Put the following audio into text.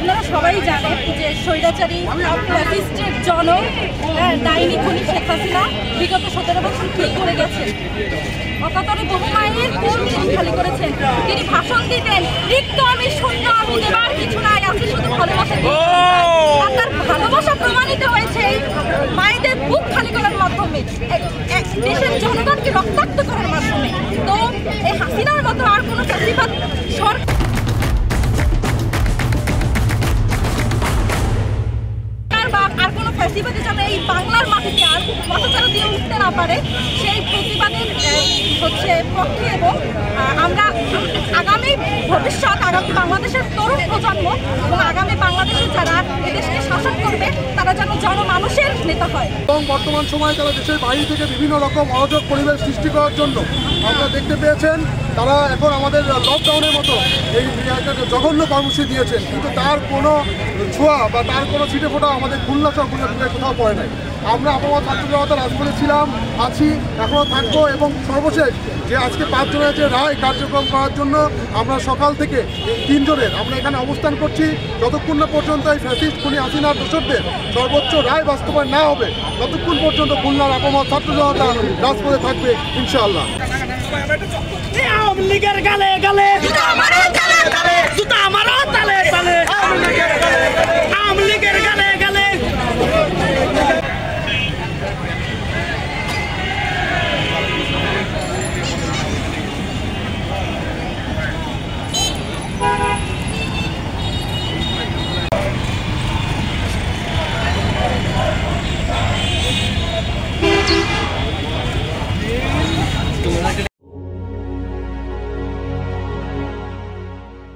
আপনারা সবাই জানেন যে স্বৈরাচারী ফ্যাসিস্টের জনক ডাইনি খুনি শেখ হাসিনা বিগত 17 বছর কি করে গেছেন। অকাতরে বহু মায়ের কোল তিনি খালি করেছেন। তিনি ভাষণ দিতেন, রিক্ত আমি শূন্য, আমি দেবার কিছু নাই, আছে শুধু ভালোবাসা। আর তার ভালোবাসা প্রমাণিত হয়েছে মায়েদের বুক খালি করার মাধ্যমে, দেশের জনগণকে রক্তাক্ত করার মাধ্যমে। তো এই হাসিনার মতো আর কোনো চাকরিবাদ সরকার আর কোনো ফ্যাসিবাদী যেন এই বাংলার মাটিতে আর পথচারী দিয়ে উঠতে না পারে, সেই প্রতিবাদের পক্ষে। এবং আমরা আগামী ভবিষ্যৎ, আগামী বাংলাদেশের তরুণ প্রজন্ম এবং আগামী বাংলাদেশের যারা এদেশকে শাসন করবে তারা যেন জনমানুষের নেতা হয়। এবং বর্তমান সময়ে তারা দেশের বাইরে থেকে বিভিন্ন রকম অরাজক পরিবেশ সৃষ্টি করার জন্য আপনারা দেখতে পেয়েছেন তারা এখন আমাদের লকডাউনের মতো এই জঘন্য কর্মসূচি দিয়েছেন, কিন্তু তার কোনো ছোঁয়া বা তার কোনো ছিটে ফোটা আমাদের খুলনা সহ খুলনা কোথাও পড়ে নাই। আমরা আবহাওয়া ছাত্র জনতা রাজপথে ছিলাম, আছি, এখনও থাকবো। এবং সর্বশেষ যে আজকে 5 জনের যে রায় কার্যক্রম করার জন্য আমরা সকাল থেকে 3 জনের আমরা এখানে অবস্থান করছি, যতক্ষণ না পর্যন্ত এই ফ্যাসিস্ট খুনি হাসিনার দোষরদের সর্বোচ্চ রায় বাস্তবায়ন না হবে ততক্ষণ পর্যন্ত খুলনার আবহাওয়া ছাত্র জনতা রাজপথে থাকবে ইনশাআল্লাহ। আওয়ামী লীগের গালে গালে জুতা মারে, গালে গালে জুতা